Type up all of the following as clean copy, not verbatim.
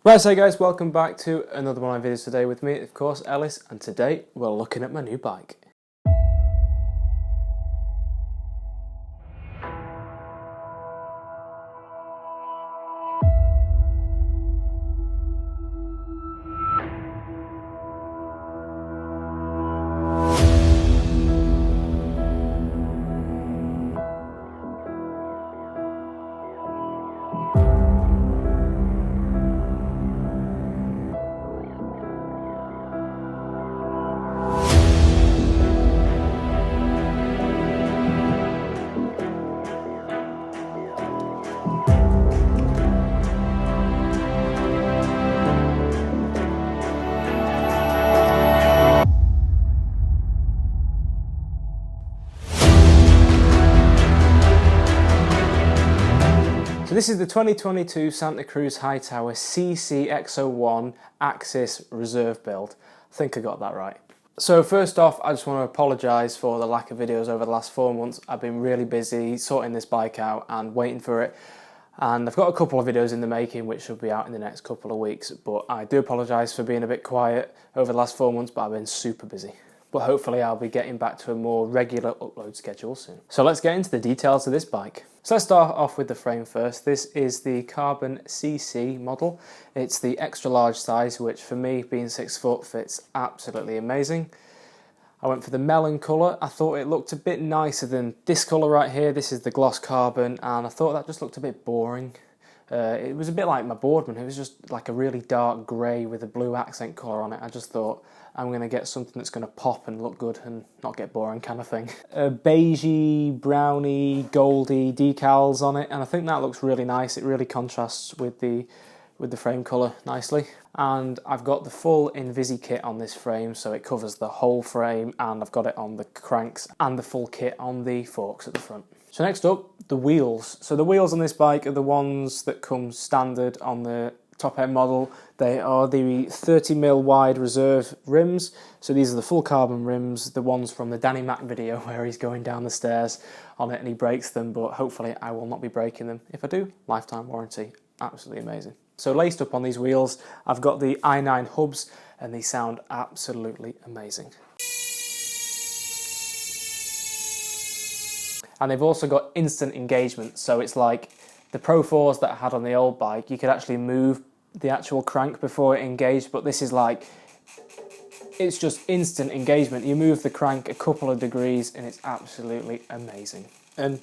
Right, so guys, welcome back to another one of my videos today with me, of course, Ellis, and today we're looking at my new bike. So this is the 2022 Santa Cruz Hightower CC-X01 Axis Reserve build. I think I got that right. So first off, I just want to apologise for the lack of videos over the last 4 months. I've been really busy sorting this bike out and waiting for it. And I've got a couple of videos in the making which should be out in the next couple of weeks. But I do apologise for being a bit quiet over the last 4 months, but I've been super busy. But hopefully I'll be getting back to a more regular upload schedule soon. So let's get into the details of this bike. So let's start off with the frame first. This is the Carbon CC model. It's the extra large size, which for me, being 6 foot, fits absolutely amazing. I went for the melon colour. I thought it looked a bit nicer than this colour right here. This is the gloss carbon, and I thought that just looked a bit boring. It was a bit like my Boardman. It was just like a really dark grey with a blue accent colour on it. I just thought, I'm going to get something that's going to pop and look good and not get boring kind of thing. Beigey, browny, goldy decals on it, and I think that looks really nice. It really contrasts with the frame colour nicely. And I've got the full Invisi kit on this frame, so it covers the whole frame, and I've got it on the cranks and the full kit on the forks at the front. So next up, the wheels. So the wheels on this bike are the ones that come standard on the top end model. They are the 30mm wide reserve rims. So these are the full carbon rims, the ones from the Danny Mac video where he's going down the stairs on it and he breaks them, but hopefully I will not be breaking them. If I do, lifetime warranty. Absolutely amazing. So laced up on these wheels, I've got the i9 hubs, and they sound absolutely amazing. And they've also got instant engagement, so it's like the Pro 4s that I had on the old bike, you could actually move the actual crank before it engaged, but this is like, it's just instant engagement. You move the crank a couple of degrees and it's absolutely amazing. And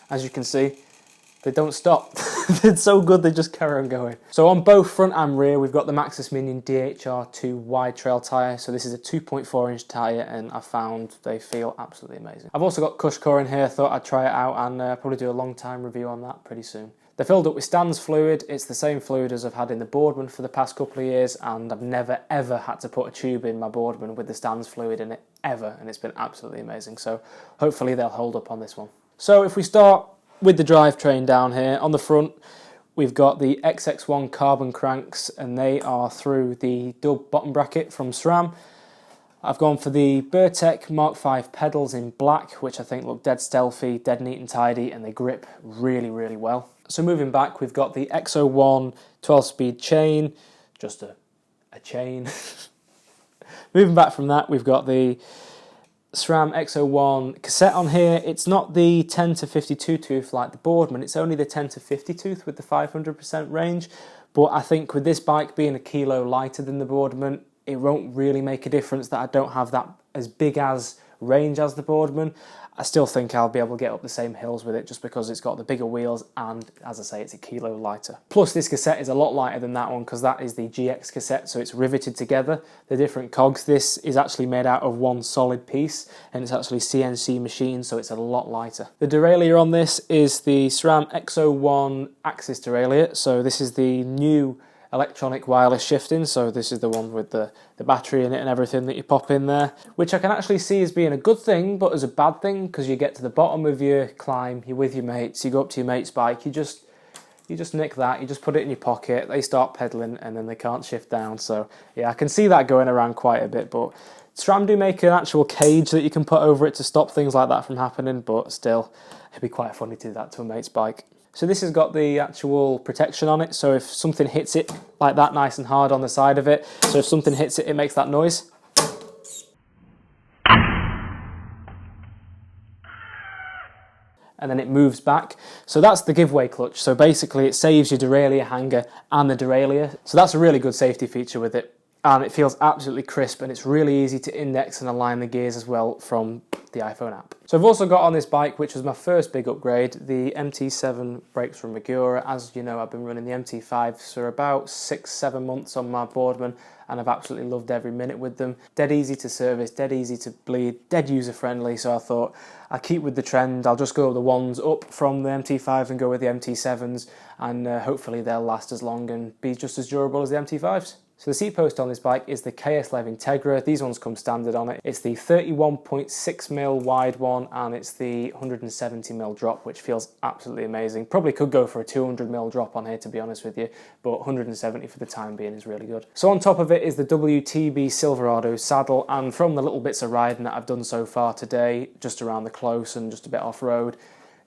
as you can see, they don't stop. It's so good, they just carry on going. So on both front and rear, we've got the Maxxis Minion DHR2 wide trail tyre. So this is a 2.4 inch tyre, and I found they feel absolutely amazing. I've also got Cushcore in here, thought I'd try it out and probably do a long time review on that pretty soon. They're filled up with Stans fluid. It's the same fluid as I've had in the Boardman for the past couple of years, and I've never ever had to put a tube in my Boardman with the Stans fluid in it, ever, and it's been absolutely amazing. So hopefully they'll hold up on this one. So if we start with the drivetrain down here, on the front we've got the XX1 carbon cranks, and they are through the dub bottom bracket from SRAM. I've gone for the Burtec Mark V pedals in black, which I think look dead stealthy, dead neat and tidy, and they grip really, really well. So moving back, we've got the X01 12-speed chain, just a chain. Moving back from that, we've got the SRAM X01 cassette on here. It's not the 10 to 52 tooth like the Boardman, it's only the 10 to 50 tooth with the 500% range, but I think with this bike being a kilo lighter than the Boardman, it won't really make a difference that I don't have that as big as range as the Boardman. I still think I'll be able to get up the same hills with it just because it's got the bigger wheels and, as I say, it's a kilo lighter. Plus this cassette is a lot lighter than that one because that is the GX cassette, so it's riveted together. The different cogs, this is actually made out of one solid piece and it's actually CNC machined, so it's a lot lighter. The derailleur on this is the SRAM X01 Axis derailleur, so this is the new electronic wireless shifting, so this is the one with the battery in it and everything that you pop in there, which I can actually see as being a good thing but as a bad thing, because you get to the bottom of your climb, you're with your mates, you go up to your mate's bike, you just nick that, you just put it in your pocket, they start pedaling and then they can't shift down. So yeah, I can see that going around quite a bit, but SRAM do make an actual cage that you can put over it to stop things like that from happening, but still, it'd be quite funny to do that to a mate's bike. So this has got the actual protection on it, so if something hits it like that, nice and hard on the side of it. So if something hits it, it makes that noise. And then it moves back. So that's the giveaway clutch. So basically it saves your derailleur hanger and the derailleur. So that's a really good safety feature with it. And it feels absolutely crisp, and it's really easy to index and align the gears as well from the iPhone app. So I've also got on this bike, which was my first big upgrade, the MT7 brakes from Magura. As you know, I've been running the MT5s for about 6-7 months on my Boardman, and I've absolutely loved every minute with them. Dead easy to service, dead easy to bleed, dead user friendly. So I thought I'll keep with the trend. I'll just go with the ones up from the MT5s and go with the MT7s, and hopefully they'll last as long and be just as durable as the MT5s. So the seat post on this bike is the KS11 Integra. These ones come standard on it. It's the 31.6mm wide one, and it's the 170mm drop, which feels absolutely amazing. Probably could go for a 200mm drop on here, to be honest with you, but 170 for the time being is really good. So on top of it is the WTB Silverado saddle, and from the little bits of riding that I've done so far today, just around the close and just a bit off-road,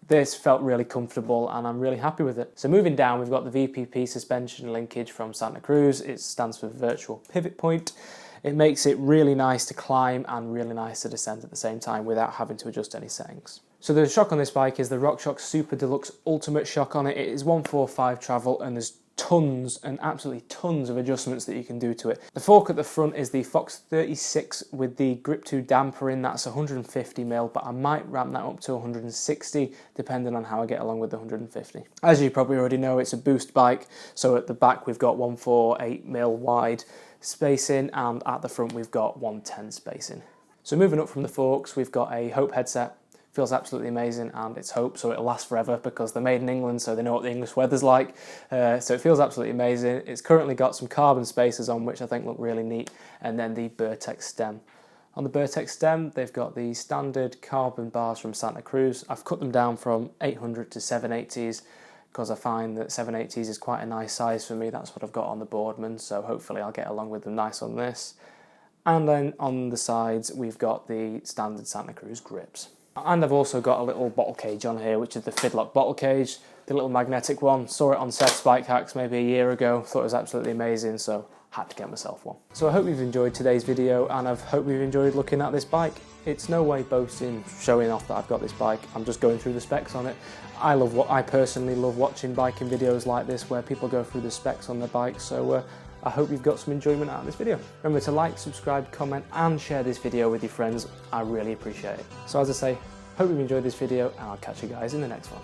this felt really comfortable and I'm really happy with it. So moving down, we've got the VPP suspension linkage from Santa Cruz. It stands for Virtual Pivot Point. It makes it really nice to climb and really nice to descend at the same time without having to adjust any settings. So the shock on this bike is the RockShox Super Deluxe Ultimate shock on it. It is 145 travel, and there's tons and absolutely tons of adjustments that you can do to it. The fork at the front is the Fox 36 with the Grip 2 damper in. That's 150mm, but I might ramp that up to 160 depending on how I get along with the 150. As you probably already know, it's a boost bike, so at the back we've got 148mm wide spacing, and at the front we've got 110 spacing. So moving up from the forks, we've got a Hope headset. Feels absolutely amazing, and it's Hope, so it'll last forever because they're made in England, so they know what the English weather's like. So it feels absolutely amazing. It's currently got some carbon spacers on, which I think look really neat, and then the Burtex stem. On the Burtex stem, they've got the standard carbon bars from Santa Cruz. I've cut them down from 800 to 780s because I find that 780s is quite a nice size for me. That's what I've got on the Boardman, so hopefully I'll get along with them nice on this. And then on the sides, we've got the standard Santa Cruz grips. And I've also got a little bottle cage on here, which is the Fidlock bottle cage, the little magnetic one. Saw it on Seth's Bike Hacks maybe a year ago, thought it was absolutely amazing, so had to get myself one. So I hope you've enjoyed today's video, and I hope you've enjoyed looking at this bike. It's no way boasting, showing off that I've got this bike. I'm just going through the specs on it. I personally love watching biking videos like this where people go through the specs on their bikes, so I hope you've got some enjoyment out of this video. Remember to like, subscribe, comment, and share this video with your friends. I really appreciate it. So as I say, hope you've enjoyed this video, and I'll catch you guys in the next one.